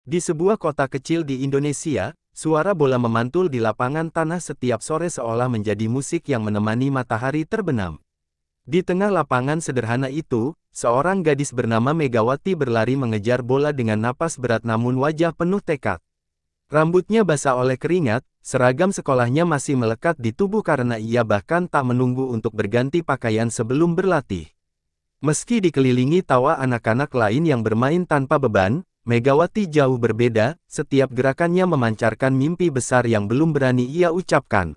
Di sebuah kota kecil di Indonesia, suara bola memantul di lapangan tanah setiap sore seolah menjadi musik yang menemani matahari terbenam. Di tengah lapangan sederhana itu, seorang gadis bernama Megawati berlari mengejar bola dengan napas berat namun wajah penuh tekad. Rambutnya basah oleh keringat, seragam sekolahnya masih melekat di tubuh karena ia bahkan tak menunggu untuk berganti pakaian sebelum berlatih. Meski dikelilingi tawa anak-anak lain yang bermain tanpa beban, Megawati jauh berbeda, setiap gerakannya memancarkan mimpi besar yang belum berani ia ucapkan.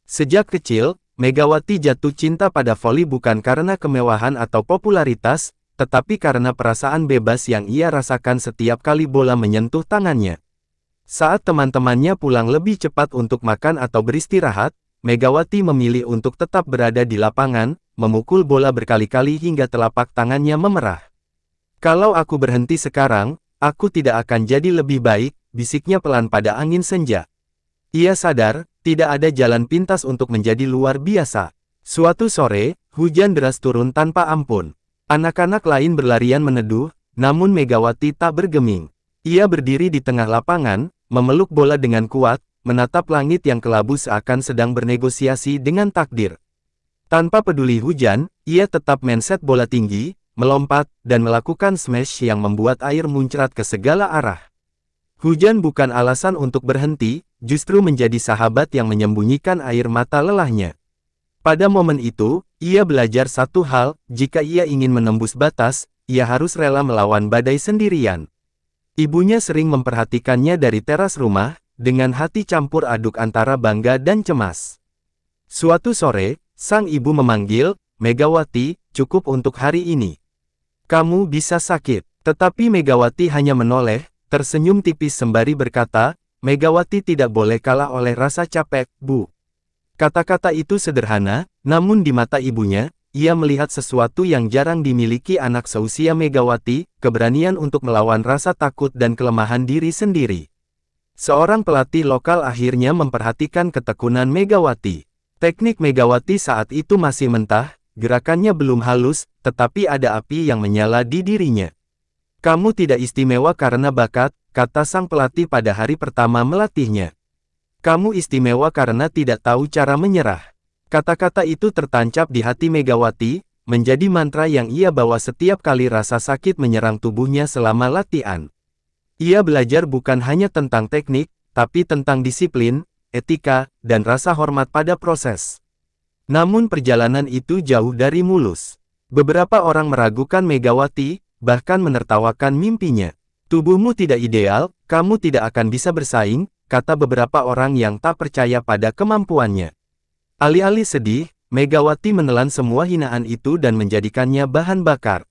Sejak kecil, Megawati jatuh cinta pada voli bukan karena kemewahan atau popularitas, tetapi karena perasaan bebas yang ia rasakan setiap kali bola menyentuh tangannya. Saat teman-temannya pulang lebih cepat untuk makan atau beristirahat, Megawati memilih untuk tetap berada di lapangan, memukul bola berkali-kali hingga telapak tangannya memerah. "Kalau aku berhenti sekarang, aku tidak akan jadi lebih baik," bisiknya pelan pada angin senja. Ia sadar, tidak ada jalan pintas untuk menjadi luar biasa. Suatu sore, hujan deras turun tanpa ampun. Anak-anak lain berlarian meneduh, namun Megawati tak bergeming. Ia berdiri di tengah lapangan, memeluk bola dengan kuat, menatap langit yang kelabu seakan sedang bernegosiasi dengan takdir. Tanpa peduli hujan, ia tetap menset bola tinggi, melompat, dan melakukan smash yang membuat air muncrat ke segala arah. Hujan bukan alasan untuk berhenti, justru menjadi sahabat yang menyembunyikan air mata lelahnya. Pada momen itu, ia belajar satu hal, jika ia ingin menembus batas, ia harus rela melawan badai sendirian. Ibunya sering memperhatikannya dari teras rumah, dengan hati campur aduk antara bangga dan cemas. Suatu sore, sang ibu memanggil, "Megawati, cukup untuk hari ini. Kamu bisa sakit." Tetapi Megawati hanya menoleh, tersenyum tipis sembari berkata, "Megawati tidak boleh kalah oleh rasa capek, Bu." Kata-kata itu sederhana, namun di mata ibunya, ia melihat sesuatu yang jarang dimiliki anak seusia Megawati, keberanian untuk melawan rasa takut dan kelemahan diri sendiri. Seorang pelatih lokal akhirnya memperhatikan ketekunan Megawati. Teknik Megawati saat itu masih mentah, gerakannya belum halus, tetapi ada api yang menyala di dirinya. "Kamu tidak istimewa karena bakat," kata sang pelatih pada hari pertama melatihnya. "Kamu istimewa karena tidak tahu cara menyerah." Kata-kata itu tertancap di hati Megawati, menjadi mantra yang ia bawa setiap kali rasa sakit menyerang tubuhnya selama latihan. Ia belajar bukan hanya tentang teknik, tapi tentang disiplin, etika, dan rasa hormat pada proses. Namun perjalanan itu jauh dari mulus. Beberapa orang meragukan Megawati, bahkan menertawakan mimpinya. "Tubuhmu tidak ideal, kamu tidak akan bisa bersaing," kata beberapa orang yang tak percaya pada kemampuannya. Alih-alih sedih, Megawati menelan semua hinaan itu dan menjadikannya bahan bakar.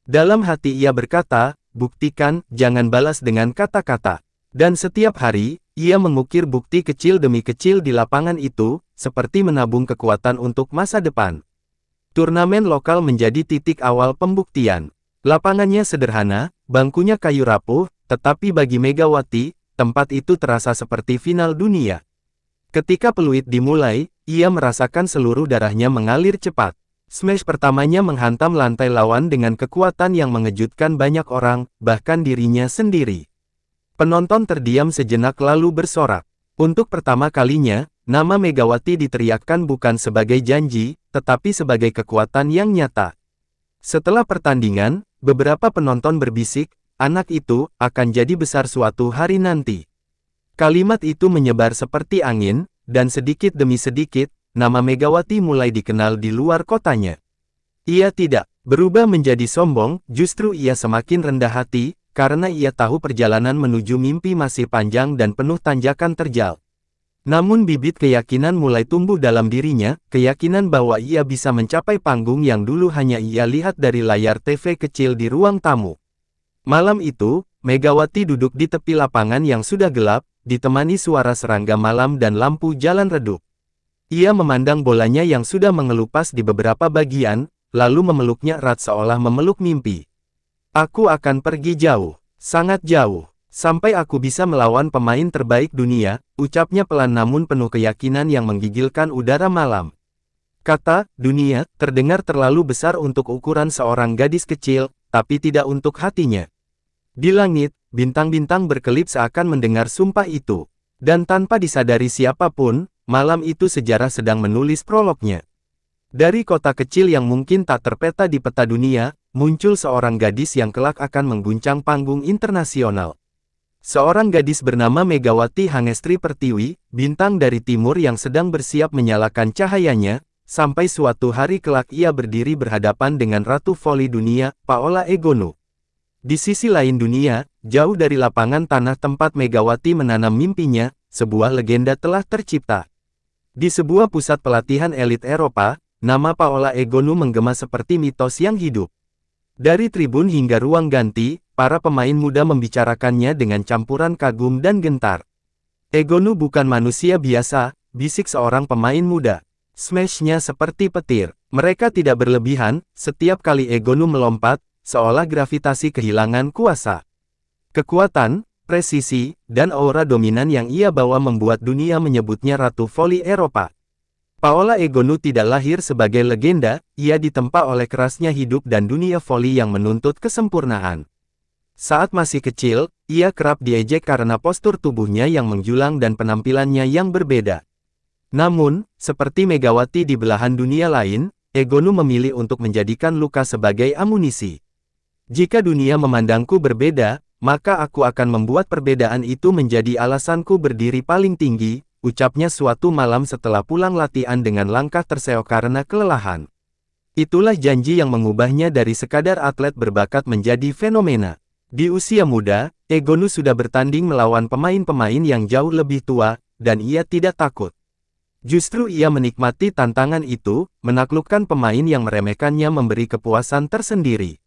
Dalam hati ia berkata, "Buktikan, jangan balas dengan kata-kata." Dan setiap hari, ia mengukir bukti kecil demi kecil di lapangan itu, seperti menabung kekuatan untuk masa depan. Turnamen lokal menjadi titik awal pembuktian. Lapangannya sederhana, bangkunya kayu rapuh, tetapi bagi Megawati, tempat itu terasa seperti final dunia. Ketika peluit dimulai, ia merasakan seluruh darahnya mengalir cepat. Smash pertamanya menghantam lantai lawan dengan kekuatan yang mengejutkan banyak orang, bahkan dirinya sendiri. Penonton terdiam sejenak lalu bersorak. Untuk pertama kalinya, nama Megawati diteriakkan bukan sebagai janji, tetapi sebagai kekuatan yang nyata. Setelah pertandingan, beberapa penonton berbisik, "Anak itu akan jadi besar suatu hari nanti." Kalimat itu menyebar seperti angin, dan sedikit demi sedikit, nama Megawati mulai dikenal di luar kotanya. Ia tidak berubah menjadi sombong, justru ia semakin rendah hati, karena ia tahu perjalanan menuju mimpi masih panjang dan penuh tanjakan terjal. Namun bibit keyakinan mulai tumbuh dalam dirinya, keyakinan bahwa ia bisa mencapai panggung yang dulu hanya ia lihat dari layar TV kecil di ruang tamu. Malam itu, Megawati duduk di tepi lapangan yang sudah gelap, ditemani suara serangga malam dan lampu jalan redup. Ia memandang bolanya yang sudah mengelupas di beberapa bagian, lalu memeluknya erat seolah memeluk mimpi. "Aku akan pergi jauh, sangat jauh, sampai aku bisa melawan pemain terbaik dunia," ucapnya pelan namun penuh keyakinan yang menggigilkan udara malam. Kata "dunia" terdengar terlalu besar untuk ukuran seorang gadis kecil, tapi tidak untuk hatinya. Di langit, bintang-bintang berkelip seakan mendengar sumpah itu. Dan tanpa disadari siapapun, malam itu sejarah sedang menulis prolognya. Dari kota kecil yang mungkin tak terpeta di peta dunia, muncul seorang gadis yang kelak akan mengguncang panggung internasional. Seorang gadis bernama Megawati Hangestri Pertiwi, bintang dari timur yang sedang bersiap menyalakan cahayanya, sampai suatu hari kelak ia berdiri berhadapan dengan Ratu Voli Dunia, Paola Egonu. Di sisi lain dunia, jauh dari lapangan tanah tempat Megawati menanam mimpinya, sebuah legenda telah tercipta. Di sebuah pusat pelatihan elit Eropa, nama Paola Egonu menggema seperti mitos yang hidup. Dari tribun hingga ruang ganti, para pemain muda membicarakannya dengan campuran kagum dan gentar. Egonu bukan manusia biasa, bisik seorang pemain muda. Smash-nya seperti petir. Mereka tidak berlebihan, setiap kali Egonu melompat, seolah gravitasi kehilangan kuasa. Kekuatan, presisi, dan aura dominan yang ia bawa membuat dunia menyebutnya Ratu Voli Eropa. Paola Egonu tidak lahir sebagai legenda, ia ditempa oleh kerasnya hidup dan dunia voli yang menuntut kesempurnaan. Saat masih kecil, ia kerap diejek karena postur tubuhnya yang menjulang dan penampilannya yang berbeda. Namun, seperti Megawati di belahan dunia lain, Egonu memilih untuk menjadikan luka sebagai amunisi. Jika dunia memandangku berbeda, maka aku akan membuat perbedaan itu menjadi alasanku berdiri paling tinggi, ucapnya suatu malam setelah pulang latihan dengan langkah terseok karena kelelahan. Itulah janji yang mengubahnya dari sekadar atlet berbakat menjadi fenomena. Di usia muda, Egonu sudah bertanding melawan pemain-pemain yang jauh lebih tua, dan ia tidak takut. Justru ia menikmati tantangan itu, menaklukkan pemain yang meremehkannya memberi kepuasan tersendiri.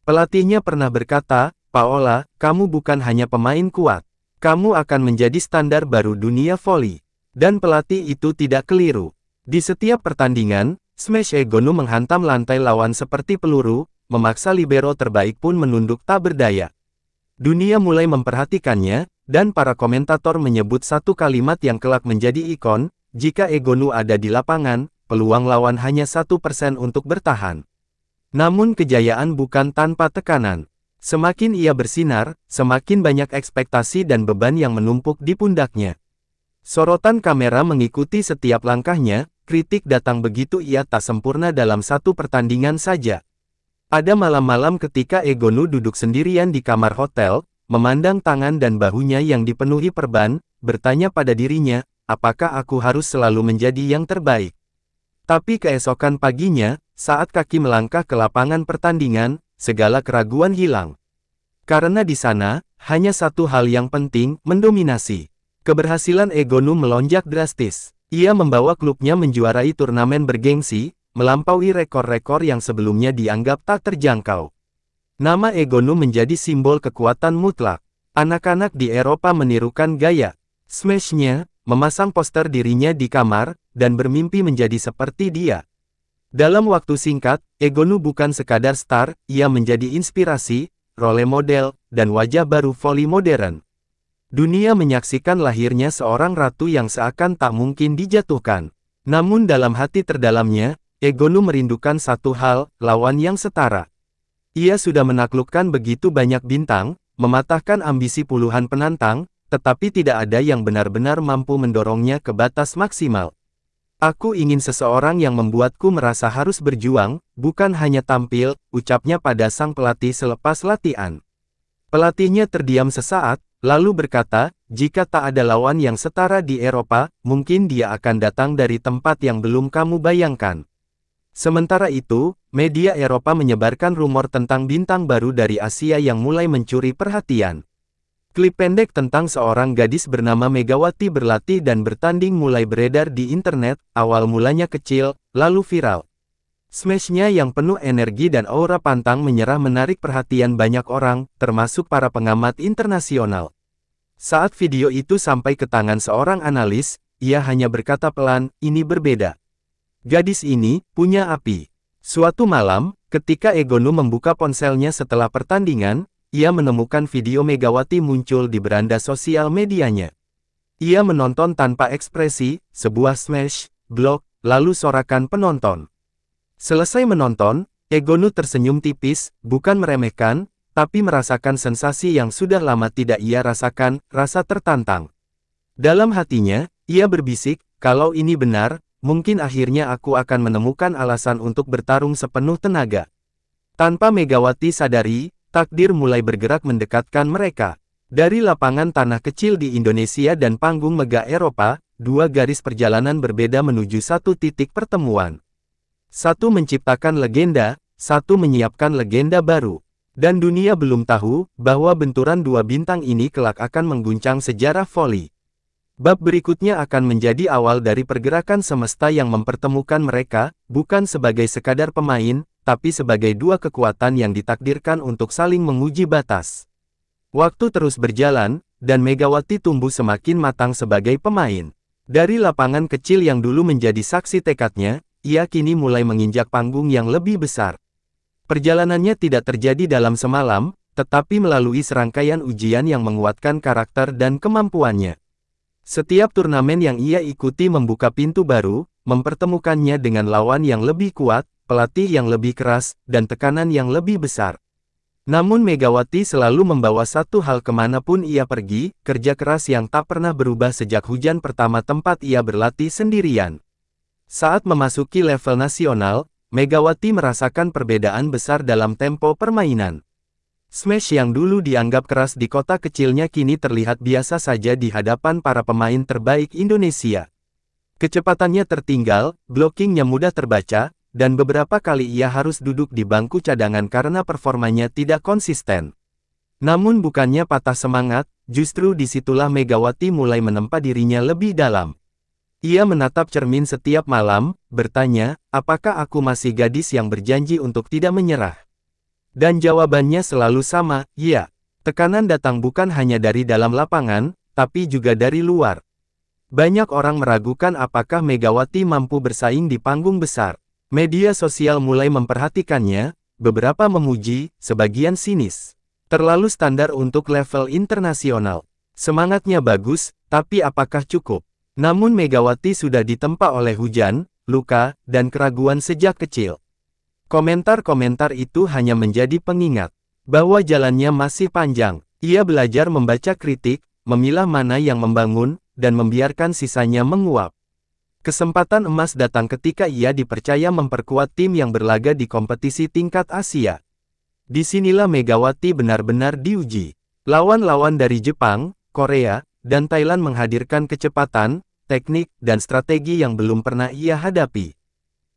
Pelatihnya pernah berkata, "Paola, kamu bukan hanya pemain kuat. Kamu akan menjadi standar baru dunia voli." Dan pelatih itu tidak keliru. Di setiap pertandingan, Smash Egonu menghantam lantai lawan seperti peluru, memaksa libero terbaik pun menunduk tak berdaya. Dunia mulai memperhatikannya, dan para komentator menyebut satu kalimat yang kelak menjadi ikon, jika Egonu ada di lapangan, peluang lawan hanya 1% untuk bertahan. Namun kejayaan bukan tanpa tekanan. Semakin ia bersinar, semakin banyak ekspektasi dan beban yang menumpuk di pundaknya. Sorotan kamera mengikuti setiap langkahnya, kritik datang begitu ia tak sempurna dalam satu pertandingan saja. Ada malam-malam ketika Egonu duduk sendirian di kamar hotel, memandang tangan dan bahunya yang dipenuhi perban, bertanya pada dirinya, apakah aku harus selalu menjadi yang terbaik? Tapi keesokan paginya, saat kaki melangkah ke lapangan pertandingan, segala keraguan hilang. Karena di sana, hanya satu hal yang penting, mendominasi. Keberhasilan Egonu melonjak drastis. Ia membawa klubnya menjuarai turnamen bergengsi, melampaui rekor-rekor yang sebelumnya dianggap tak terjangkau. Nama Egonu menjadi simbol kekuatan mutlak. Anak-anak di Eropa menirukan gaya smash-nya, memasang poster dirinya di kamar, dan bermimpi menjadi seperti dia. Dalam waktu singkat, Egonu bukan sekadar star, ia menjadi inspirasi, role model, dan wajah baru voli modern. Dunia menyaksikan lahirnya seorang ratu yang seakan tak mungkin dijatuhkan. Namun dalam hati terdalamnya, Egonu merindukan satu hal, lawan yang setara. Ia sudah menaklukkan begitu banyak bintang, mematahkan ambisi puluhan penantang, tetapi tidak ada yang benar-benar mampu mendorongnya ke batas maksimal. Aku ingin seseorang yang membuatku merasa harus berjuang, bukan hanya tampil, ucapnya pada sang pelatih selepas latihan. Pelatihnya terdiam sesaat, lalu berkata, jika tak ada lawan yang setara di Eropa, mungkin dia akan datang dari tempat yang belum kamu bayangkan. Sementara itu, media Eropa menyebarkan rumor tentang bintang baru dari Asia yang mulai mencuri perhatian. Klip pendek tentang seorang gadis bernama Megawati berlatih dan bertanding mulai beredar di internet, awal mulanya kecil, lalu viral. Smash-nya yang penuh energi dan aura pantang menyerah menarik perhatian banyak orang, termasuk para pengamat internasional. Saat video itu sampai ke tangan seorang analis, ia hanya berkata pelan, ini berbeda. Gadis ini, punya api. Suatu malam, ketika Egonu membuka ponselnya setelah pertandingan, ia menemukan video Megawati muncul di beranda sosial medianya. Ia menonton tanpa ekspresi, sebuah smash, blok, lalu sorakan penonton. Selesai menonton, Egonu tersenyum tipis, bukan meremehkan, tapi merasakan sensasi yang sudah lama tidak ia rasakan, rasa tertantang. Dalam hatinya, ia berbisik, kalau ini benar, mungkin akhirnya aku akan menemukan alasan untuk bertarung sepenuh tenaga. Tanpa Megawati sadari, takdir mulai bergerak mendekatkan mereka. Dari lapangan tanah kecil di Indonesia dan panggung megah Eropa, dua garis perjalanan berbeda menuju satu titik pertemuan. Satu menciptakan legenda, satu menyiapkan legenda baru. Dan dunia belum tahu bahwa benturan dua bintang ini kelak akan mengguncang sejarah voli. Bab berikutnya akan menjadi awal dari pergerakan semesta yang mempertemukan mereka, bukan sebagai sekadar pemain, tapi sebagai dua kekuatan yang ditakdirkan untuk saling menguji batas. Waktu terus berjalan, dan Megawati tumbuh semakin matang sebagai pemain. Dari lapangan kecil yang dulu menjadi saksi tekadnya, ia kini mulai menginjak panggung yang lebih besar. Perjalanannya tidak terjadi dalam semalam, tetapi melalui serangkaian ujian yang menguatkan karakter dan kemampuannya. Setiap turnamen yang ia ikuti membuka pintu baru, mempertemukannya dengan lawan yang lebih kuat, pelatih yang lebih keras, dan tekanan yang lebih besar. Namun Megawati selalu membawa satu hal kemanapun ia pergi, kerja keras yang tak pernah berubah sejak hujan pertama tempat ia berlatih sendirian. Saat memasuki level nasional, Megawati merasakan perbedaan besar dalam tempo permainan. Smash yang dulu dianggap keras di kota kecilnya kini terlihat biasa saja di hadapan para pemain terbaik Indonesia. Kecepatannya tertinggal, blockingnya mudah terbaca, dan beberapa kali ia harus duduk di bangku cadangan karena performanya tidak konsisten. Namun bukannya patah semangat, justru disitulah Megawati mulai menempa dirinya lebih dalam. Ia menatap cermin setiap malam, bertanya, apakah aku masih gadis yang berjanji untuk tidak menyerah? Dan jawabannya selalu sama, iya. Tekanan datang bukan hanya dari dalam lapangan, tapi juga dari luar. Banyak orang meragukan apakah Megawati mampu bersaing di panggung besar. Media sosial mulai memperhatikannya, beberapa memuji, sebagian sinis. Terlalu standar untuk level internasional. Semangatnya bagus, tapi apakah cukup? Namun Megawati sudah ditempa oleh hujan, luka, dan keraguan sejak kecil. Komentar-komentar itu hanya menjadi pengingat bahwa jalannya masih panjang. Ia belajar membaca kritik, memilah mana yang membangun, dan membiarkan sisanya menguap. Kesempatan emas datang ketika ia dipercaya memperkuat tim yang berlaga di kompetisi tingkat Asia. Disinilah Megawati benar-benar diuji. Lawan-lawan dari Jepang, Korea, dan Thailand menghadirkan kecepatan, teknik, dan strategi yang belum pernah ia hadapi.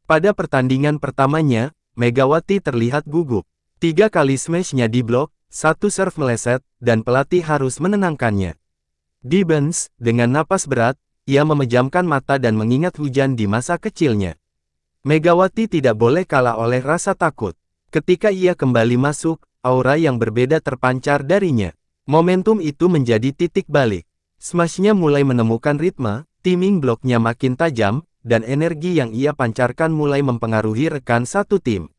Pada pertandingan pertamanya, Megawati terlihat gugup. 3 kali smash-nya diblok, 1 serve meleset, dan pelatih harus menenangkannya. Di bench, dengan napas berat, ia memejamkan mata dan mengingat hujan di masa kecilnya. Megawati tidak boleh kalah oleh rasa takut. Ketika ia kembali masuk, aura yang berbeda terpancar darinya. Momentum itu menjadi titik balik. Smash-nya mulai menemukan ritme, timing bloknya makin tajam, dan energi yang ia pancarkan mulai mempengaruhi rekan satu tim.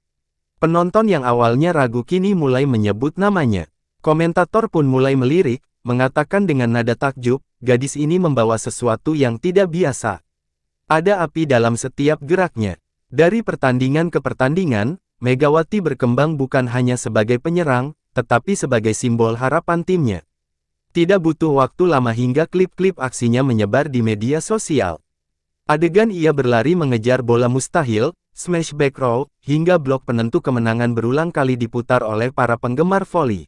Penonton yang awalnya ragu kini mulai menyebut namanya. Komentator pun mulai melirik, mengatakan dengan nada takjub, gadis ini membawa sesuatu yang tidak biasa. Ada api dalam setiap geraknya. Dari pertandingan ke pertandingan, Megawati berkembang bukan hanya sebagai penyerang, tetapi sebagai simbol harapan timnya. Tidak butuh waktu lama hingga klip-klip aksinya menyebar di media sosial. Adegan ia berlari mengejar bola mustahil, smash back row, hingga blok penentu kemenangan berulang kali diputar oleh para penggemar voli.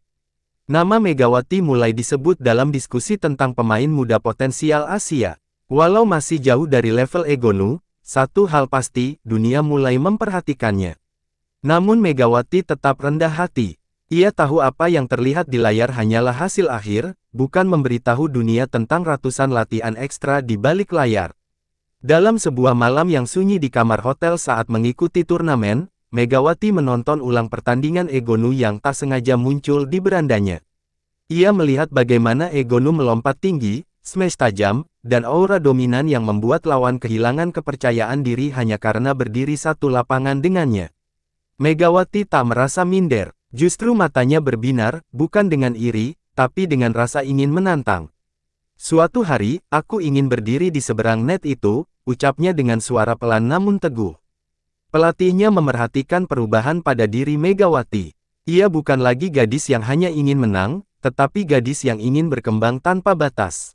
Nama Megawati mulai disebut dalam diskusi tentang pemain muda potensial Asia. Walau masih jauh dari level Egonu, satu hal pasti, dunia mulai memperhatikannya. Namun Megawati tetap rendah hati. Ia tahu apa yang terlihat di layar hanyalah hasil akhir, bukan memberitahu dunia tentang ratusan latihan ekstra di balik layar. Dalam sebuah malam yang sunyi di kamar hotel saat mengikuti turnamen, Megawati menonton ulang pertandingan Egonu yang tak sengaja muncul di berandanya. Ia melihat bagaimana Egonu melompat tinggi, smash tajam, dan aura dominan yang membuat lawan kehilangan kepercayaan diri hanya karena berdiri satu lapangan dengannya. Megawati tak merasa minder. Justru matanya berbinar, bukan dengan iri, tapi dengan rasa ingin menantang. Suatu hari, aku ingin berdiri di seberang net itu, ucapnya dengan suara pelan namun teguh. Pelatihnya memerhatikan perubahan pada diri Megawati. Ia bukan lagi gadis yang hanya ingin menang, tetapi gadis yang ingin berkembang tanpa batas.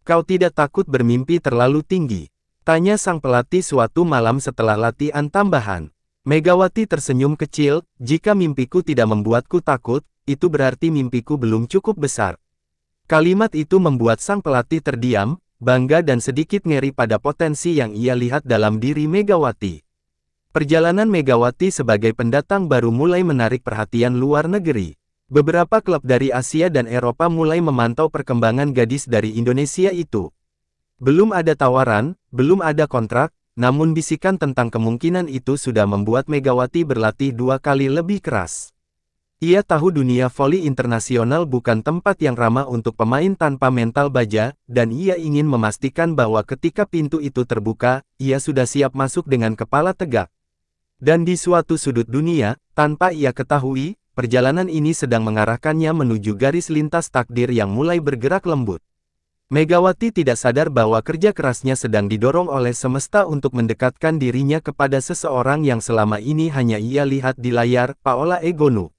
Kau tidak takut bermimpi terlalu tinggi? Tanya sang pelatih suatu malam setelah latihan tambahan. Megawati tersenyum kecil, jika mimpiku tidak membuatku takut, itu berarti mimpiku belum cukup besar. Kalimat itu membuat sang pelatih terdiam, bangga dan sedikit ngeri pada potensi yang ia lihat dalam diri Megawati. Perjalanan Megawati sebagai pendatang baru mulai menarik perhatian luar negeri. Beberapa klub dari Asia dan Eropa mulai memantau perkembangan gadis dari Indonesia itu. Belum ada tawaran, belum ada kontrak, namun bisikan tentang kemungkinan itu sudah membuat Megawati berlatih 2 kali lebih keras. Ia tahu dunia voli internasional bukan tempat yang ramah untuk pemain tanpa mental baja, dan ia ingin memastikan bahwa ketika pintu itu terbuka, ia sudah siap masuk dengan kepala tegak. Dan di suatu sudut dunia, tanpa ia ketahui, perjalanan ini sedang mengarahkannya menuju garis lintas takdir yang mulai bergerak lembut. Megawati tidak sadar bahwa kerja kerasnya sedang didorong oleh semesta untuk mendekatkan dirinya kepada seseorang yang selama ini hanya ia lihat di layar, Paola Egonu.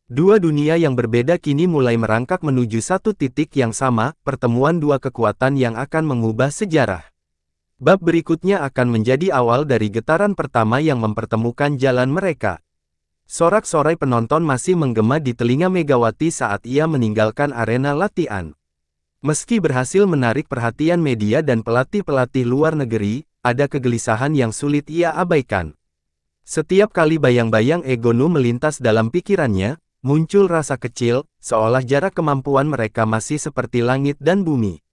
Dua dunia yang berbeda kini mulai merangkak menuju satu titik yang sama, pertemuan dua kekuatan yang akan mengubah sejarah. Bab berikutnya akan menjadi awal dari getaran pertama yang mempertemukan jalan mereka. Sorak-sorai penonton masih menggema di telinga Megawati saat ia meninggalkan arena latihan. Meski berhasil menarik perhatian media dan pelatih-pelatih luar negeri, ada kegelisahan yang sulit ia abaikan. Setiap kali bayang-bayang Egonu melintas dalam pikirannya, muncul rasa kecil, seolah jarak kemampuan mereka masih seperti langit dan bumi.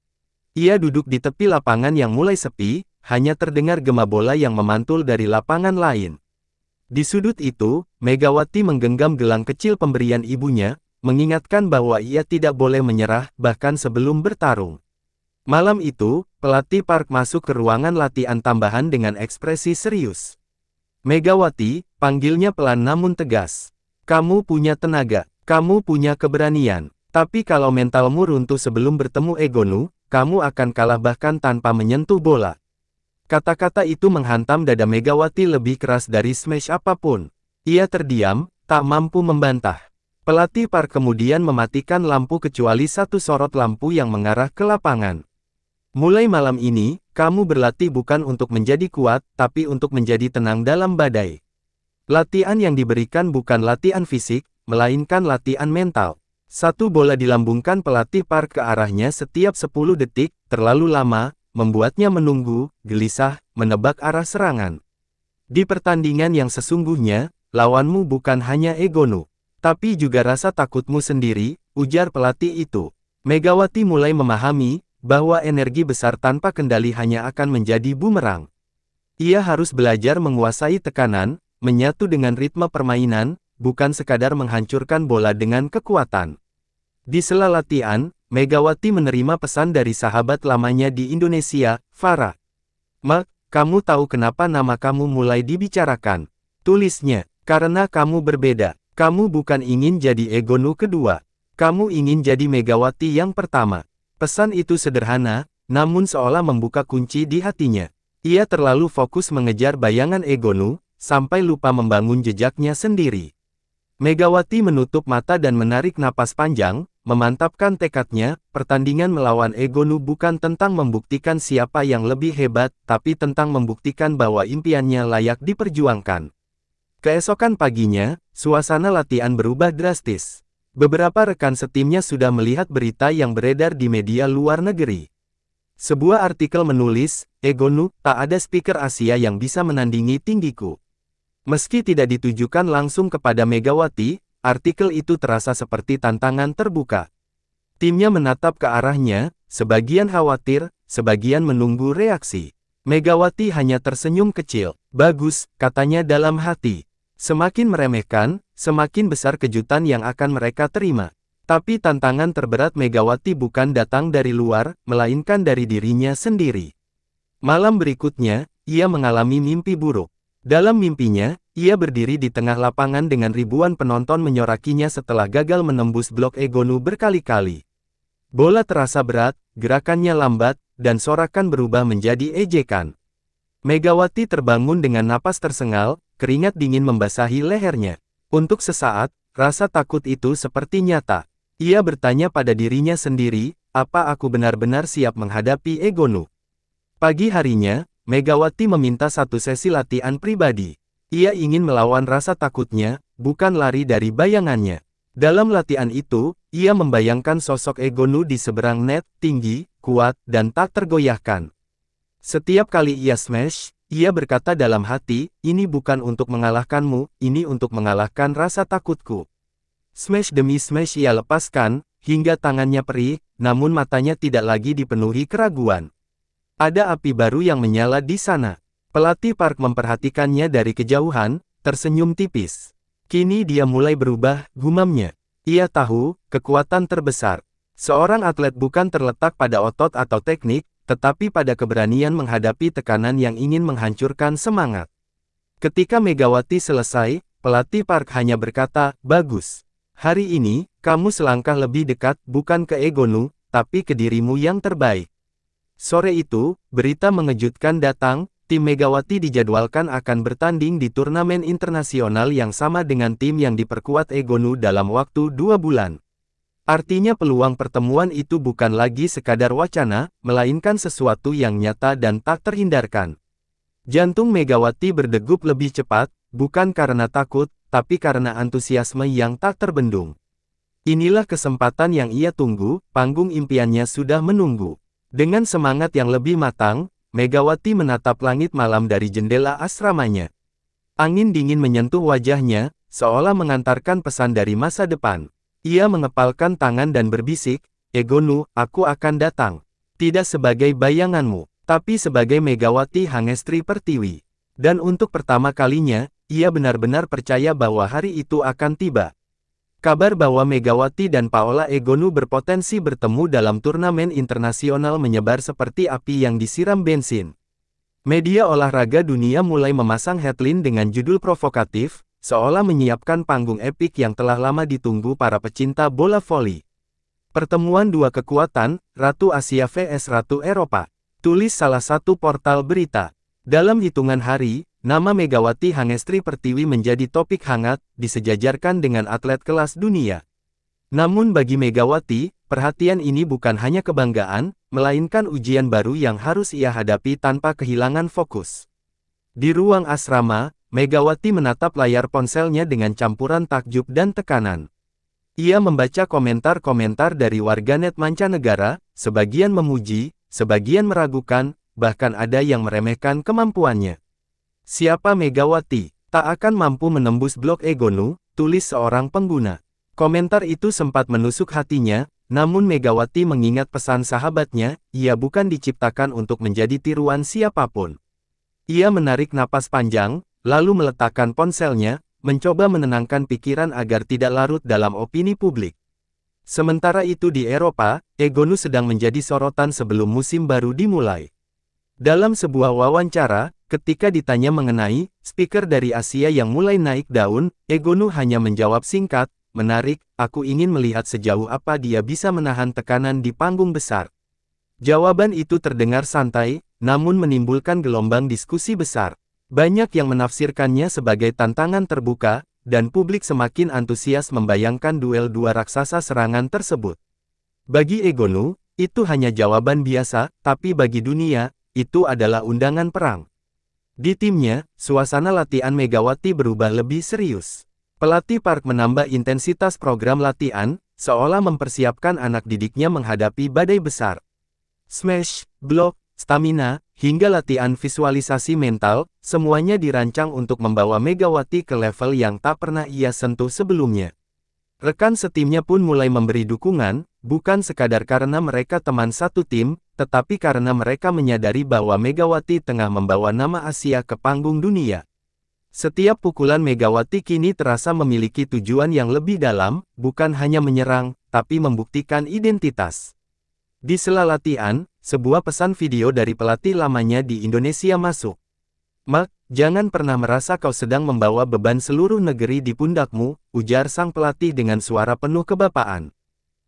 Ia duduk di tepi lapangan yang mulai sepi, hanya terdengar gema bola yang memantul dari lapangan lain. Di sudut itu, Megawati menggenggam gelang kecil pemberian ibunya, mengingatkan bahwa ia tidak boleh menyerah, bahkan sebelum bertarung. Malam itu, pelatih Park masuk ke ruangan latihan tambahan dengan ekspresi serius. Megawati, panggilnya pelan namun tegas. Kamu punya tenaga, kamu punya keberanian, tapi kalau mentalmu runtuh sebelum bertemu Egonu, kamu akan kalah bahkan tanpa menyentuh bola. Kata-kata itu menghantam dada Megawati lebih keras dari smash apapun. Ia terdiam, tak mampu membantah. Pelatih Park kemudian mematikan lampu kecuali satu sorot lampu yang mengarah ke lapangan. Mulai malam ini, kamu berlatih bukan untuk menjadi kuat, tapi untuk menjadi tenang dalam badai. Latihan yang diberikan bukan latihan fisik, melainkan latihan mental. Satu bola dilambungkan pelatih Park ke arahnya setiap 10 detik, terlalu lama, membuatnya menunggu, gelisah, menebak arah serangan. Di pertandingan yang sesungguhnya, lawanmu bukan hanya Egonu, tapi juga rasa takutmu sendiri, ujar pelatih itu. Megawati mulai memahami, bahwa energi besar tanpa kendali hanya akan menjadi bumerang. Ia harus belajar menguasai tekanan, menyatu dengan ritme permainan, bukan sekadar menghancurkan bola dengan kekuatan. Di sela latihan, Megawati menerima pesan dari sahabat lamanya di Indonesia, Farah. "Mak, kamu tahu kenapa nama kamu mulai dibicarakan?" Tulisnya, "Karena kamu berbeda. Kamu bukan ingin jadi Egonu kedua. Kamu ingin jadi Megawati yang pertama." Pesan itu sederhana, namun seolah membuka kunci di hatinya. Ia terlalu fokus mengejar bayangan Egonu, sampai lupa membangun jejaknya sendiri. Megawati menutup mata dan menarik napas panjang, memantapkan tekadnya. Pertandingan melawan Egonu bukan tentang membuktikan siapa yang lebih hebat, tapi tentang membuktikan bahwa impiannya layak diperjuangkan. Keesokan paginya, suasana latihan berubah drastis. Beberapa rekan setimnya sudah melihat berita yang beredar di media luar negeri. Sebuah artikel menulis, "Egonu, tak ada speaker Asia yang bisa menandingi tinggiku." Meski tidak ditujukan langsung kepada Megawati, artikel itu terasa seperti tantangan terbuka. Timnya menatap ke arahnya, sebagian khawatir, sebagian menunggu reaksi. Megawati hanya tersenyum kecil. "Bagus," katanya dalam hati. Semakin meremehkan, semakin besar kejutan yang akan mereka terima. Tapi tantangan terberat Megawati bukan datang dari luar, melainkan dari dirinya sendiri. Malam berikutnya, ia mengalami mimpi buruk. Dalam mimpinya, ia berdiri di tengah lapangan dengan ribuan penonton menyorakinya setelah gagal menembus blok Egonu berkali-kali. Bola terasa berat, gerakannya lambat, dan sorakan berubah menjadi ejekan. Megawati terbangun dengan napas tersengal, keringat dingin membasahi lehernya. Untuk sesaat, rasa takut itu seperti nyata. Ia bertanya pada dirinya sendiri, apa aku benar-benar siap menghadapi Egonu? Pagi harinya, Megawati meminta satu sesi latihan pribadi. Ia ingin melawan rasa takutnya, bukan lari dari bayangannya. Dalam latihan itu, ia membayangkan sosok Egonu di seberang net, tinggi, kuat, dan tak tergoyahkan. Setiap kali ia smash, ia berkata dalam hati, ini bukan untuk mengalahkanmu, ini untuk mengalahkan rasa takutku. Smash demi smash ia lepaskan, hingga tangannya perih, namun matanya tidak lagi dipenuhi keraguan. Ada api baru yang menyala di sana. Pelatih Park memperhatikannya dari kejauhan, tersenyum tipis. Kini dia mulai berubah, gumamnya. Ia tahu, kekuatan terbesar seorang atlet bukan terletak pada otot atau teknik, tetapi pada keberanian menghadapi tekanan yang ingin menghancurkan semangat. Ketika Megawati selesai, pelatih Park hanya berkata, bagus. Hari ini, kamu selangkah lebih dekat, bukan ke Egonu, tapi ke dirimu yang terbaik. Sore itu, berita mengejutkan datang, tim Megawati dijadwalkan akan bertanding di turnamen internasional yang sama dengan tim yang diperkuat Egonu dalam waktu 2 bulan. Artinya peluang pertemuan itu bukan lagi sekadar wacana, melainkan sesuatu yang nyata dan tak terhindarkan. Jantung Megawati berdegup lebih cepat, bukan karena takut, tapi karena antusiasme yang tak terbendung. Inilah kesempatan yang ia tunggu, panggung impiannya sudah menunggu. Dengan semangat yang lebih matang, Megawati menatap langit malam dari jendela asramanya. Angin dingin menyentuh wajahnya, seolah mengantarkan pesan dari masa depan. Ia mengepalkan tangan dan berbisik, Egonu, aku akan datang. Tidak sebagai bayanganmu, tapi sebagai Megawati Hangestri Pertiwi. Dan untuk pertama kalinya, ia benar-benar percaya bahwa hari itu akan tiba. Kabar bahwa Megawati dan Paola Egonu berpotensi bertemu dalam turnamen internasional menyebar seperti api yang disiram bensin. Media olahraga dunia mulai memasang headline dengan judul provokatif, seolah menyiapkan panggung epik yang telah lama ditunggu para pecinta bola voli. Pertemuan dua kekuatan, Ratu Asia vs Ratu Eropa. Tulis salah satu portal berita. Dalam hitungan hari, nama Megawati Hangestri Pertiwi menjadi topik hangat, disejajarkan dengan atlet kelas dunia. Namun bagi Megawati, perhatian ini bukan hanya kebanggaan, melainkan ujian baru yang harus ia hadapi tanpa kehilangan fokus. Di ruang asrama, Megawati menatap layar ponselnya dengan campuran takjub dan tekanan. Ia membaca komentar-komentar dari warganet mancanegara, sebagian memuji, sebagian meragukan, bahkan ada yang meremehkan kemampuannya. Siapa Megawati? Tak akan mampu menembus blok Egonu, tulis seorang pengguna. Komentar itu sempat menusuk hatinya, namun Megawati mengingat pesan sahabatnya, ia bukan diciptakan untuk menjadi tiruan siapapun. Ia menarik napas panjang, lalu meletakkan ponselnya, mencoba menenangkan pikiran agar tidak larut dalam opini publik. Sementara itu di Eropa, Egonu sedang menjadi sorotan sebelum musim baru dimulai. Dalam sebuah wawancara, ketika ditanya mengenai speaker dari Asia yang mulai naik daun, Egonu hanya menjawab singkat, menarik, aku ingin melihat sejauh apa dia bisa menahan tekanan di panggung besar. Jawaban itu terdengar santai, namun menimbulkan gelombang diskusi besar. Banyak yang menafsirkannya sebagai tantangan terbuka, dan publik semakin antusias membayangkan duel dua raksasa serangan tersebut. Bagi Egonu, itu hanya jawaban biasa, tapi bagi dunia, itu adalah undangan perang. Di timnya, suasana latihan Megawati berubah lebih serius. Pelatih Park menambah intensitas program latihan, seolah mempersiapkan anak didiknya menghadapi badai besar. Smash, blok, stamina, hingga latihan visualisasi mental, semuanya dirancang untuk membawa Megawati ke level yang tak pernah ia sentuh sebelumnya. Rekan setimnya pun mulai memberi dukungan, bukan sekadar karena mereka teman satu tim, tetapi karena mereka menyadari bahwa Megawati tengah membawa nama Asia ke panggung dunia. Setiap pukulan Megawati kini terasa memiliki tujuan yang lebih dalam, bukan hanya menyerang, tapi membuktikan identitas. Di sela latihan, sebuah pesan video dari pelatih lamanya di Indonesia masuk. Mak, jangan pernah merasa kau sedang membawa beban seluruh negeri di pundakmu, ujar sang pelatih dengan suara penuh kebapaan.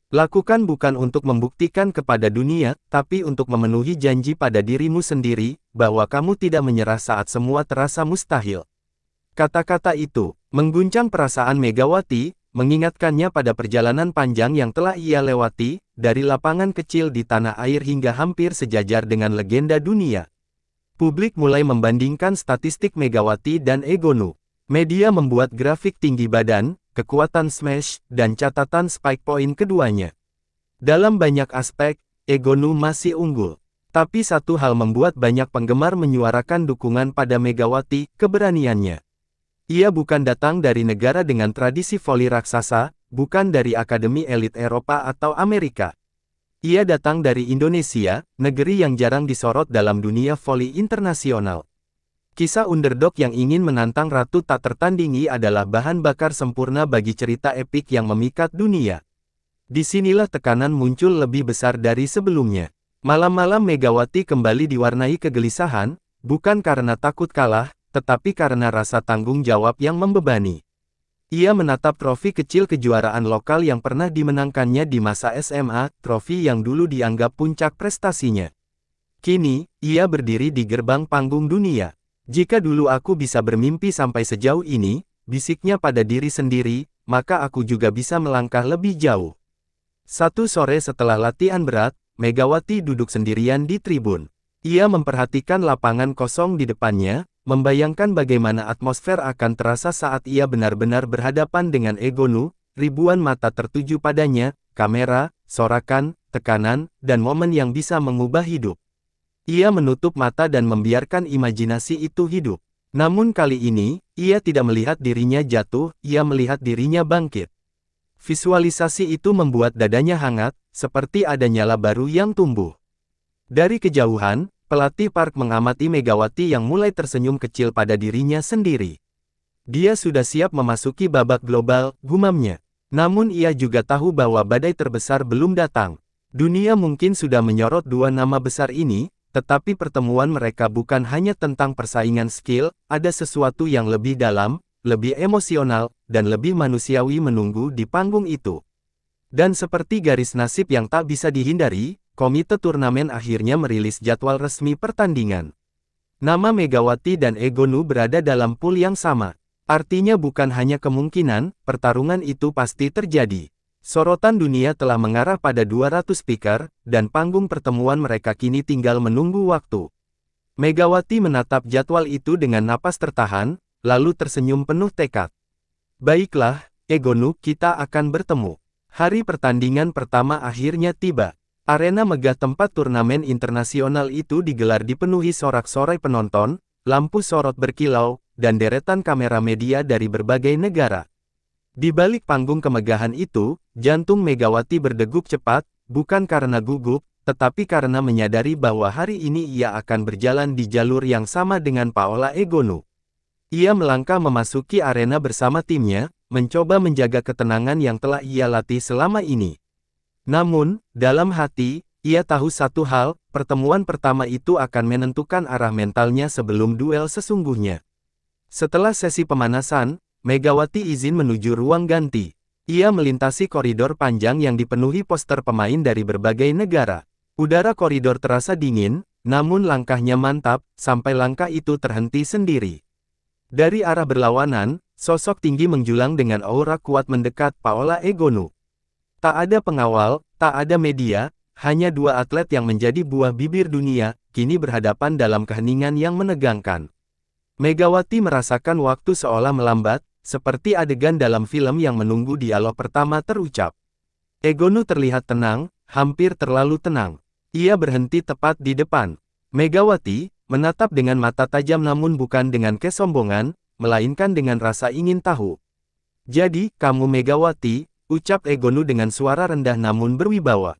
Lakukan bukan untuk membuktikan kepada dunia, tapi untuk memenuhi janji pada dirimu sendiri, bahwa kamu tidak menyerah saat semua terasa mustahil. Kata-kata itu mengguncang perasaan Megawati, mengingatkannya pada perjalanan panjang yang telah ia lewati, dari lapangan kecil di tanah air hingga hampir sejajar dengan legenda dunia. Publik mulai membandingkan statistik Megawati dan Egonu. Media membuat grafik tinggi badan, kekuatan smash, dan catatan spike point keduanya. Dalam banyak aspek, Egonu masih unggul. Tapi satu hal membuat banyak penggemar menyuarakan dukungan pada Megawati, keberaniannya. Ia bukan datang dari negara dengan tradisi voli raksasa, bukan dari akademi elit Eropa atau Amerika. Ia datang dari Indonesia, negeri yang jarang disorot dalam dunia voli internasional. Kisah underdog yang ingin menantang ratu tak tertandingi adalah bahan bakar sempurna bagi cerita epik yang memikat dunia. Disinilah tekanan muncul lebih besar dari sebelumnya. Malam-malam Megawati kembali diwarnai kegelisahan, bukan karena takut kalah, tetapi karena rasa tanggung jawab yang membebani. Ia menatap trofi kecil kejuaraan lokal yang pernah dimenangkannya di masa SMA, trofi yang dulu dianggap puncak prestasinya. Kini, ia berdiri di gerbang panggung dunia. Jika dulu aku bisa bermimpi sampai sejauh ini, bisiknya pada diri sendiri, maka aku juga bisa melangkah lebih jauh. Satu sore setelah latihan berat, Megawati duduk sendirian di tribun. Ia memperhatikan lapangan kosong di depannya, membayangkan bagaimana atmosfer akan terasa saat ia benar-benar berhadapan dengan Egonu, ribuan mata tertuju padanya, kamera, sorakan, tekanan, dan momen yang bisa mengubah hidup. Ia menutup mata dan membiarkan imajinasi itu hidup. Namun kali ini, ia tidak melihat dirinya jatuh, ia melihat dirinya bangkit. Visualisasi itu membuat dadanya hangat, seperti ada nyala baru yang tumbuh. Dari kejauhan, pelatih Park mengamati Megawati yang mulai tersenyum kecil pada dirinya sendiri. Dia sudah siap memasuki babak global, gumamnya. Namun ia juga tahu bahwa badai terbesar belum datang. Dunia mungkin sudah menyorot dua nama besar ini, tetapi pertemuan mereka bukan hanya tentang persaingan skill, ada sesuatu yang lebih dalam, lebih emosional, dan lebih manusiawi menunggu di panggung itu. Dan seperti garis nasib yang tak bisa dihindari, komite turnamen akhirnya merilis jadwal resmi pertandingan. Nama Megawati dan Egonu berada dalam pool yang sama. Artinya bukan hanya kemungkinan, pertarungan itu pasti terjadi. Sorotan dunia telah mengarah pada 200 speaker, dan panggung pertemuan mereka kini tinggal menunggu waktu. Megawati menatap jadwal itu dengan napas tertahan, lalu tersenyum penuh tekad. Baiklah, Egonu, kita akan bertemu. Hari pertandingan pertama akhirnya tiba. Arena megah tempat turnamen internasional itu digelar dipenuhi sorak-sorai penonton, lampu sorot berkilau, dan deretan kamera media dari berbagai negara. Di balik panggung kemegahan itu, jantung Megawati berdegup cepat, bukan karena gugup, tetapi karena menyadari bahwa hari ini ia akan berjalan di jalur yang sama dengan Paola Egonu. Ia melangkah memasuki arena bersama timnya, mencoba menjaga ketenangan yang telah ia latih selama ini. Namun, dalam hati, ia tahu satu hal, pertemuan pertama itu akan menentukan arah mentalnya sebelum duel sesungguhnya. Setelah sesi pemanasan, Megawati izin menuju ruang ganti. Ia melintasi koridor panjang yang dipenuhi poster pemain dari berbagai negara. Udara koridor terasa dingin, namun langkahnya mantap, sampai langkah itu terhenti sendiri. Dari arah berlawanan, sosok tinggi menjulang dengan aura kuat mendekat Paola Egonu. Tak ada pengawal, tak ada media, hanya dua atlet yang menjadi buah bibir dunia, kini berhadapan dalam keheningan yang menegangkan. Megawati merasakan waktu seolah melambat, seperti adegan dalam film yang menunggu dialog pertama terucap. Egonu terlihat tenang, hampir terlalu tenang. Ia berhenti tepat di depan. Megawati menatap dengan mata tajam namun bukan dengan kesombongan, melainkan dengan rasa ingin tahu. Jadi, kamu Megawati, ucap Egonu dengan suara rendah namun berwibawa.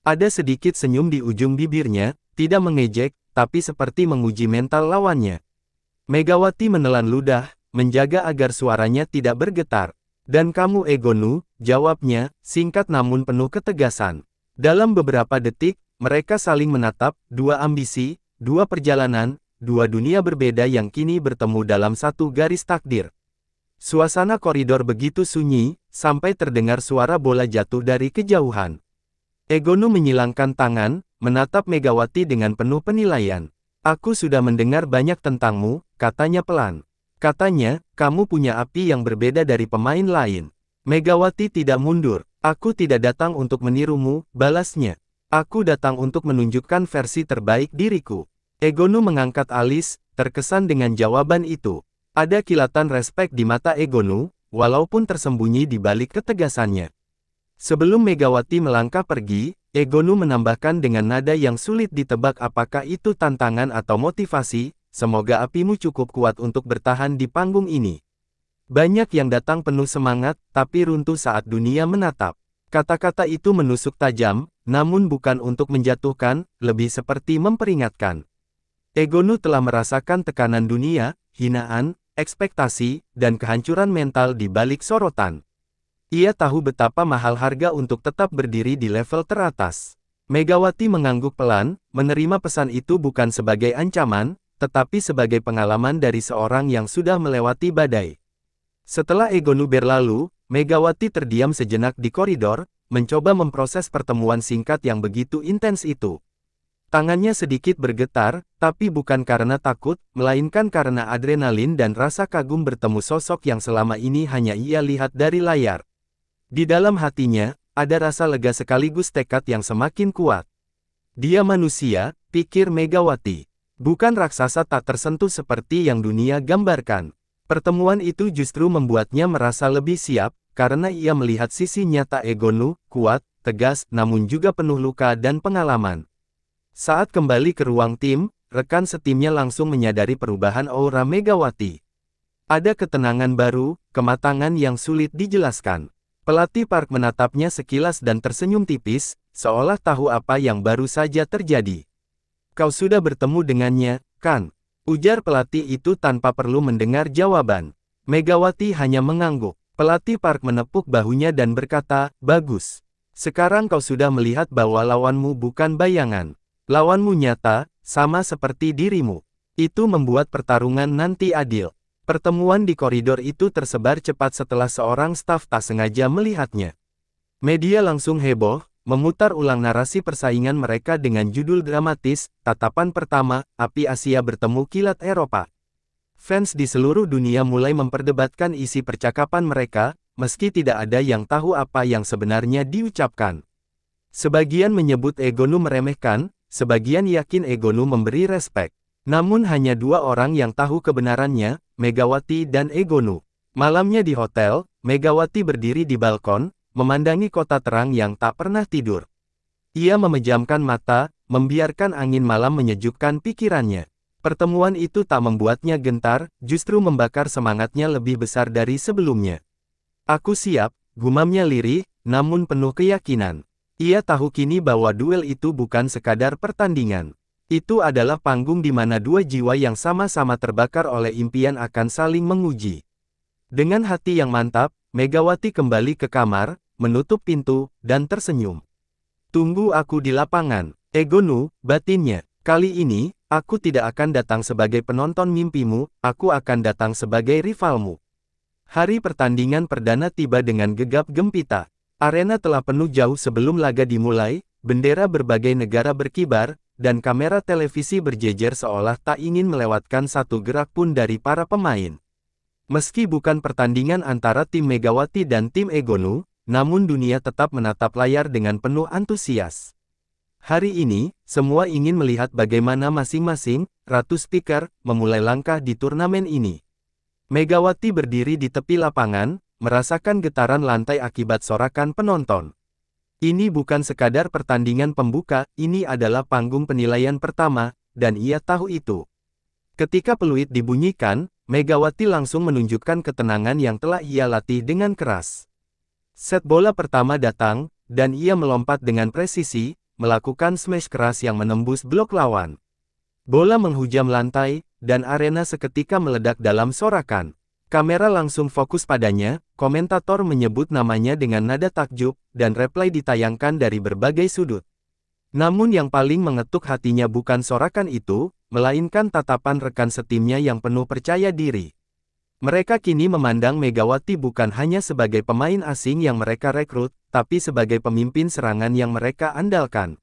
Ada sedikit senyum di ujung bibirnya, tidak mengejek, tapi seperti menguji mental lawannya. Megawati menelan ludah, menjaga agar suaranya tidak bergetar. Dan kamu Egonu, jawabnya, singkat namun penuh ketegasan. Dalam beberapa detik, mereka saling menatap, dua ambisi, dua perjalanan, dua dunia berbeda yang kini bertemu dalam satu garis takdir. Suasana koridor begitu sunyi, sampai terdengar suara bola jatuh dari kejauhan. Egonu menyilangkan tangan, menatap Megawati dengan penuh penilaian. Aku sudah mendengar banyak tentangmu, katanya pelan. Katanya, kamu punya api yang berbeda dari pemain lain. Megawati tidak mundur. Aku tidak datang untuk menirumu, balasnya. Aku datang untuk menunjukkan versi terbaik diriku. Egonu mengangkat alis, terkesan dengan jawaban itu. Ada kilatan respek di mata Egonu, walaupun tersembunyi di balik ketegasannya. Sebelum Megawati melangkah pergi, Egonu menambahkan dengan nada yang sulit ditebak apakah itu tantangan atau motivasi, semoga apimu cukup kuat untuk bertahan di panggung ini. Banyak yang datang penuh semangat, tapi runtuh saat dunia menatap. Kata-kata itu menusuk tajam, namun bukan untuk menjatuhkan, lebih seperti memperingatkan. Egonu telah merasakan tekanan dunia, hinaan, ekspektasi, dan kehancuran mental di balik sorotan. Ia tahu betapa mahal harga untuk tetap berdiri di level teratas. Megawati mengangguk pelan, menerima pesan itu bukan sebagai ancaman, tetapi sebagai pengalaman dari seorang yang sudah melewati badai. Setelah Egonu berlalu, Megawati terdiam sejenak di koridor, mencoba memproses pertemuan singkat yang begitu intens itu. Tangannya sedikit bergetar, tapi bukan karena takut, melainkan karena adrenalin dan rasa kagum bertemu sosok yang selama ini hanya ia lihat dari layar. Di dalam hatinya, ada rasa lega sekaligus tekad yang semakin kuat. Dia manusia, pikir Megawati. Bukan raksasa tak tersentuh seperti yang dunia gambarkan. Pertemuan itu justru membuatnya merasa lebih siap, karena ia melihat sisi nyata Egonu, kuat, tegas, namun juga penuh luka dan pengalaman. Saat kembali ke ruang tim, rekan setimnya langsung menyadari perubahan aura Megawati. Ada ketenangan baru, kematangan yang sulit dijelaskan. Pelatih Park menatapnya sekilas dan tersenyum tipis, seolah tahu apa yang baru saja terjadi. Kau sudah bertemu dengannya, kan? Ujar pelatih itu tanpa perlu mendengar jawaban. Megawati hanya mengangguk. Pelatih Park menepuk bahunya dan berkata, bagus. Sekarang kau sudah melihat bahwa lawanmu bukan bayangan. Lawanmu nyata, sama seperti dirimu. Itu membuat pertarungan nanti adil. Pertemuan di koridor itu tersebar cepat setelah seorang staf tak sengaja melihatnya. Media langsung heboh, memutar ulang narasi persaingan mereka dengan judul dramatis, tatapan pertama, api Asia bertemu kilat Eropa. Fans di seluruh dunia mulai memperdebatkan isi percakapan mereka, meski tidak ada yang tahu apa yang sebenarnya diucapkan. Sebagian menyebut Egonu meremehkan, sebagian yakin Egonu memberi respek. Namun hanya dua orang yang tahu kebenarannya, Megawati dan Egonu. Malamnya di hotel, Megawati berdiri di balkon, memandangi kota terang yang tak pernah tidur. Ia memejamkan mata, membiarkan angin malam menyejukkan pikirannya. Pertemuan itu tak membuatnya gentar, justru membakar semangatnya lebih besar dari sebelumnya. Aku siap, gumamnya lirih, namun penuh keyakinan. Ia tahu kini bahwa duel itu bukan sekadar pertandingan. Itu adalah panggung di mana dua jiwa yang sama-sama terbakar oleh impian akan saling menguji. Dengan hati yang mantap, Megawati kembali ke kamar, menutup pintu, dan tersenyum. Tunggu aku di lapangan, Egonu, batinnya. Kali ini, aku tidak akan datang sebagai penonton mimpimu, aku akan datang sebagai rivalmu. Hari pertandingan perdana tiba dengan gegap gempita. Arena telah penuh jauh sebelum laga dimulai, bendera berbagai negara berkibar, dan kamera televisi berjejer seolah tak ingin melewatkan satu gerak pun dari para pemain. Meski bukan pertandingan antara tim Megawati dan tim Egonu, namun dunia tetap menatap layar dengan penuh antusias. Hari ini, semua ingin melihat bagaimana masing-masing ratu speaker memulai langkah di turnamen ini. Megawati berdiri di tepi lapangan, merasakan getaran lantai akibat sorakan penonton. Ini bukan sekadar pertandingan pembuka, ini adalah panggung penilaian pertama, dan ia tahu itu. Ketika peluit dibunyikan, Megawati langsung menunjukkan ketenangan yang telah ia latih dengan keras. Set bola pertama datang, dan ia melompat dengan presisi, melakukan smash keras yang menembus blok lawan. Bola menghujam lantai, dan arena seketika meledak dalam sorakan. Kamera langsung fokus padanya, komentator menyebut namanya dengan nada takjub, dan replay ditayangkan dari berbagai sudut. Namun yang paling mengetuk hatinya bukan sorakan itu, melainkan tatapan rekan setimnya yang penuh percaya diri. Mereka kini memandang Megawati bukan hanya sebagai pemain asing yang mereka rekrut, tapi sebagai pemimpin serangan yang mereka andalkan.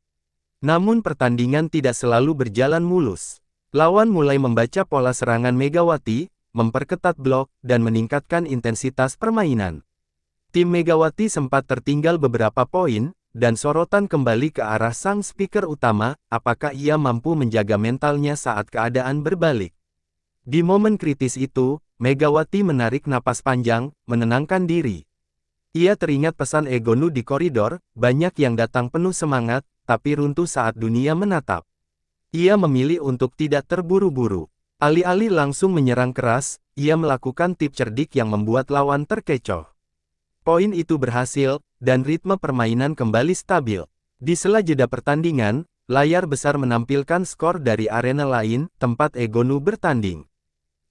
Namun pertandingan tidak selalu berjalan mulus. Lawan mulai membaca pola serangan Megawati, memperketat blok, dan meningkatkan intensitas permainan. Tim Megawati sempat tertinggal beberapa poin, dan sorotan kembali ke arah sang speaker utama, apakah ia mampu menjaga mentalnya saat keadaan berbalik. Di momen kritis itu, Megawati menarik napas panjang, menenangkan diri. Ia teringat pesan Egonu di koridor, banyak yang datang penuh semangat, tapi runtuh saat dunia menatap. Ia memilih untuk tidak terburu-buru. Alih-alih langsung menyerang keras, ia melakukan tip cerdik yang membuat lawan terkecoh. Poin itu berhasil, dan ritme permainan kembali stabil. Di sela jeda pertandingan, layar besar menampilkan skor dari arena lain, tempat Egonu bertanding.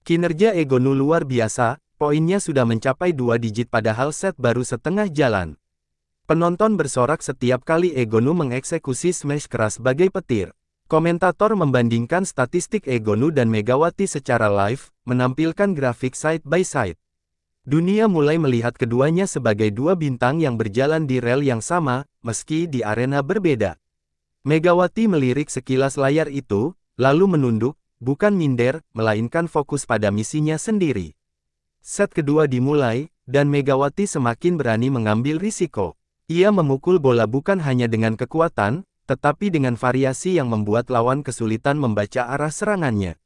Kinerja Egonu luar biasa, poinnya sudah mencapai 2 digit padahal set baru setengah jalan. Penonton bersorak setiap kali Egonu mengeksekusi smash keras bagai petir. Komentator membandingkan statistik Egonu dan Megawati secara live, menampilkan grafik side by side. Dunia mulai melihat keduanya sebagai dua bintang yang berjalan di rel yang sama, meski di arena berbeda. Megawati melirik sekilas layar itu, lalu menunduk, bukan minder, melainkan fokus pada misinya sendiri. Set kedua dimulai, dan Megawati semakin berani mengambil risiko. Ia memukul bola bukan hanya dengan kekuatan, tetapi dengan variasi yang membuat lawan kesulitan membaca arah serangannya.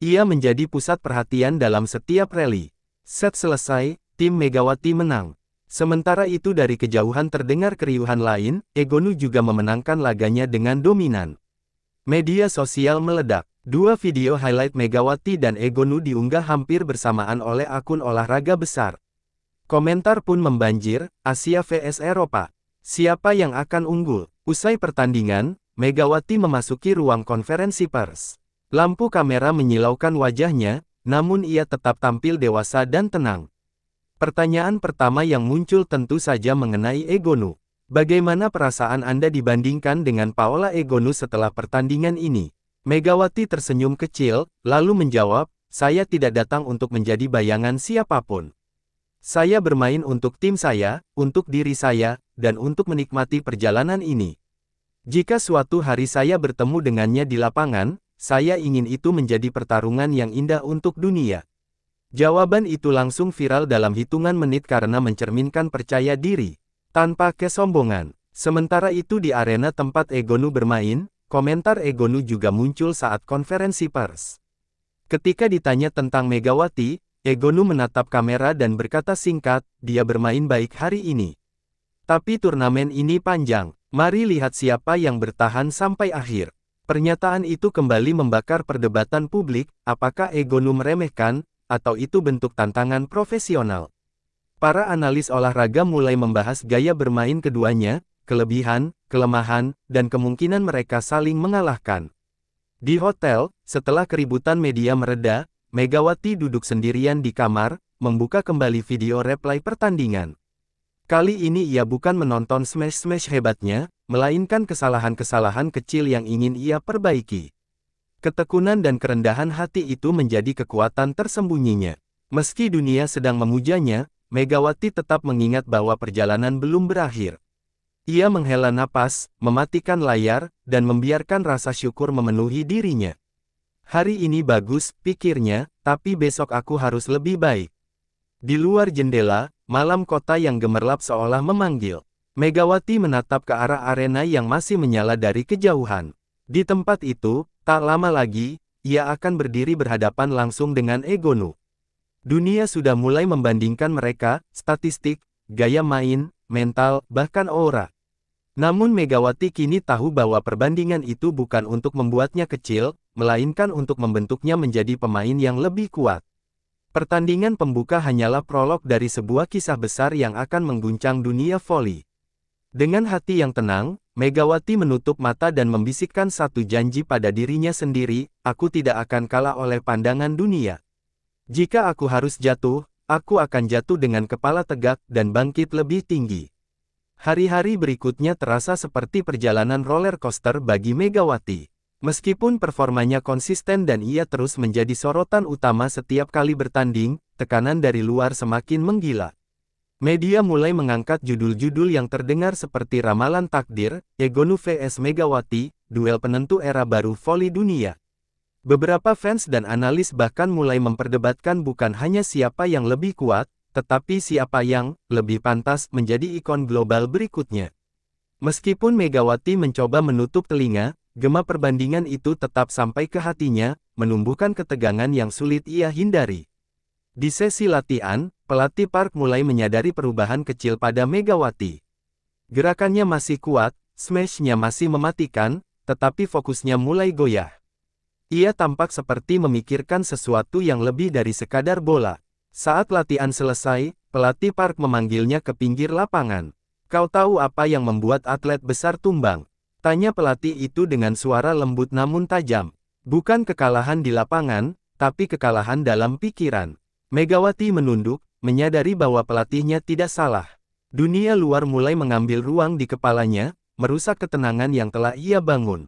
Ia menjadi pusat perhatian dalam setiap rally. Set selesai, tim Megawati menang. Sementara itu dari kejauhan terdengar keriuhan lain, Egonu juga memenangkan laganya dengan dominan. Media sosial meledak. 2 video highlight Megawati dan Egonu diunggah hampir bersamaan oleh akun olahraga besar. Komentar pun membanjir, Asia vs Eropa. Siapa yang akan unggul? Usai pertandingan, Megawati memasuki ruang konferensi pers. Lampu kamera menyilaukan wajahnya, namun ia tetap tampil dewasa dan tenang. Pertanyaan pertama yang muncul tentu saja mengenai Egonu. Bagaimana perasaan Anda dibandingkan dengan Paola Egonu setelah pertandingan ini? Megawati tersenyum kecil, lalu menjawab, saya tidak datang untuk menjadi bayangan siapapun. Saya bermain untuk tim saya, untuk diri saya, dan untuk menikmati perjalanan ini. Jika suatu hari saya bertemu dengannya di lapangan, saya ingin itu menjadi pertarungan yang indah untuk dunia. Jawaban itu langsung viral dalam hitungan menit karena mencerminkan percaya diri, tanpa kesombongan. Sementara itu di arena tempat Egonu bermain, komentar Egonu juga muncul saat konferensi pers. Ketika ditanya tentang Megawati, Egonu menatap kamera dan berkata singkat, dia bermain baik hari ini. Tapi turnamen ini panjang, mari lihat siapa yang bertahan sampai akhir. Pernyataan itu kembali membakar perdebatan publik, apakah Egonu meremehkan, atau itu bentuk tantangan profesional. Para analis olahraga mulai membahas gaya bermain keduanya, kelebihan, kelemahan, dan kemungkinan mereka saling mengalahkan. Di hotel, setelah keributan media mereda, Megawati duduk sendirian di kamar, membuka kembali video replay pertandingan. Kali ini ia bukan menonton smash-smash hebatnya, melainkan kesalahan-kesalahan kecil yang ingin ia perbaiki. Ketekunan dan kerendahan hati itu menjadi kekuatan tersembunyinya. Meski dunia sedang memujanya, Megawati tetap mengingat bahwa perjalanan belum berakhir. Ia menghela napas, mematikan layar, dan membiarkan rasa syukur memenuhi dirinya. Hari ini bagus, pikirnya, tapi besok aku harus lebih baik. Di luar jendela, malam kota yang gemerlap seolah memanggil. Megawati menatap ke arah arena yang masih menyala dari kejauhan. Di tempat itu, tak lama lagi, ia akan berdiri berhadapan langsung dengan Egonu. Dunia sudah mulai membandingkan mereka, statistik, gaya main, mental, bahkan aura. Namun Megawati kini tahu bahwa perbandingan itu bukan untuk membuatnya kecil, melainkan untuk membentuknya menjadi pemain yang lebih kuat. Pertandingan pembuka hanyalah prolog dari sebuah kisah besar yang akan mengguncang dunia voli. Dengan hati yang tenang, Megawati menutup mata dan membisikkan satu janji pada dirinya sendiri, aku tidak akan kalah oleh pandangan dunia. Jika aku harus jatuh, aku akan jatuh dengan kepala tegak dan bangkit lebih tinggi. Hari-hari berikutnya terasa seperti perjalanan roller coaster bagi Megawati. Meskipun performanya konsisten dan ia terus menjadi sorotan utama setiap kali bertanding, tekanan dari luar semakin menggila. Media mulai mengangkat judul-judul yang terdengar seperti ramalan takdir, Egonu vs Megawati, duel penentu era baru voli dunia. Beberapa fans dan analis bahkan mulai memperdebatkan bukan hanya siapa yang lebih kuat, tetapi siapa yang lebih pantas menjadi ikon global berikutnya. Meskipun Megawati mencoba menutup telinga, gema perbandingan itu tetap sampai ke hatinya, menumbuhkan ketegangan yang sulit ia hindari. Di sesi latihan, pelatih Park mulai menyadari perubahan kecil pada Megawati. Gerakannya masih kuat, smash-nya masih mematikan, tetapi fokusnya mulai goyah. Ia tampak seperti memikirkan sesuatu yang lebih dari sekadar bola. Saat latihan selesai, pelatih Park memanggilnya ke pinggir lapangan. "Kau tahu apa yang membuat atlet besar tumbang?" tanya pelatih itu dengan suara lembut namun tajam. "Bukan kekalahan di lapangan, tapi kekalahan dalam pikiran." Megawati menunduk, menyadari bahwa pelatihnya tidak salah. Dunia luar mulai mengambil ruang di kepalanya, merusak ketenangan yang telah ia bangun.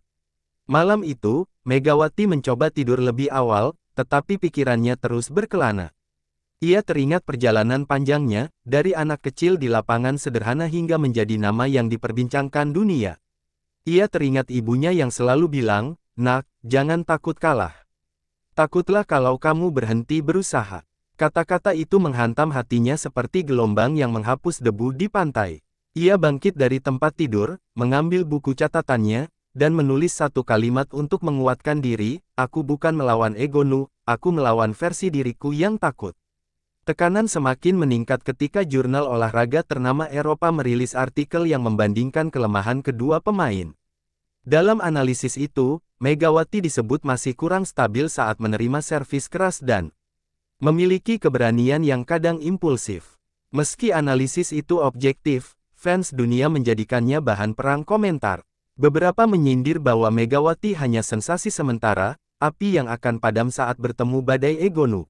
Malam itu, Megawati mencoba tidur lebih awal, tetapi pikirannya terus berkelana. Ia teringat perjalanan panjangnya, dari anak kecil di lapangan sederhana hingga menjadi nama yang diperbincangkan dunia. Ia teringat ibunya yang selalu bilang, "Nak, jangan takut kalah. Takutlah kalau kamu berhenti berusaha." Kata-kata itu menghantam hatinya seperti gelombang yang menghapus debu di pantai. Ia bangkit dari tempat tidur, mengambil buku catatannya, dan menulis satu kalimat untuk menguatkan diri, "Aku bukan melawan Egonu, aku melawan versi diriku yang takut." Tekanan semakin meningkat ketika jurnal olahraga ternama Eropa merilis artikel yang membandingkan kelemahan kedua pemain. Dalam analisis itu, Megawati disebut masih kurang stabil saat menerima servis keras dan memiliki keberanian yang kadang impulsif. Meski analisis itu objektif, fans dunia menjadikannya bahan perang komentar. Beberapa menyindir bahwa Megawati hanya sensasi sementara, api yang akan padam saat bertemu badai Egonu.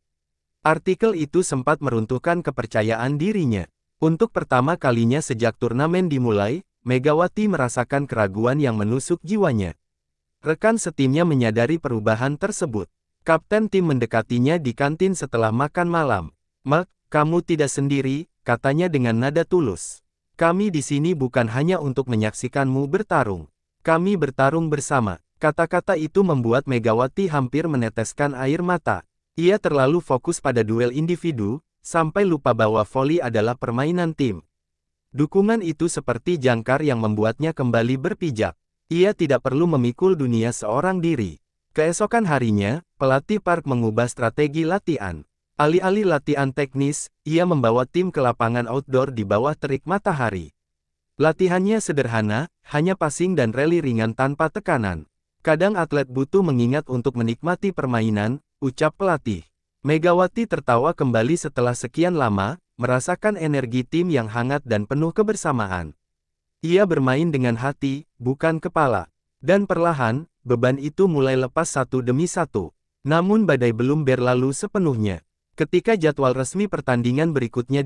Artikel itu sempat meruntuhkan kepercayaan dirinya. Untuk pertama kalinya sejak turnamen dimulai, Megawati merasakan keraguan yang menusuk jiwanya. Rekan setimnya menyadari perubahan tersebut. Kapten tim mendekatinya di kantin setelah makan malam. "Mark, kamu tidak sendiri," katanya dengan nada tulus. "Kami di sini bukan hanya untuk menyaksikanmu bertarung. Kami bertarung bersama." Kata-kata itu membuat Megawati hampir meneteskan air mata. Ia terlalu fokus pada duel individu, sampai lupa bahwa voli adalah permainan tim. Dukungan itu seperti jangkar yang membuatnya kembali berpijak. Ia tidak perlu memikul dunia seorang diri. Keesokan harinya, pelatih Park mengubah strategi latihan. Alih-alih latihan teknis, ia membawa tim ke lapangan outdoor di bawah terik matahari. Latihannya sederhana, hanya passing dan rally ringan tanpa tekanan. "Kadang atlet butuh mengingat untuk menikmati permainan," ucap pelatih. Megawati tertawa kembali setelah sekian lama, merasakan energi tim yang hangat dan penuh kebersamaan. Ia bermain dengan hati, bukan kepala. Dan perlahan, beban itu mulai lepas satu demi satu. Namun badai belum berlalu sepenuhnya. Ketika jadwal resmi pertandingan berikutnya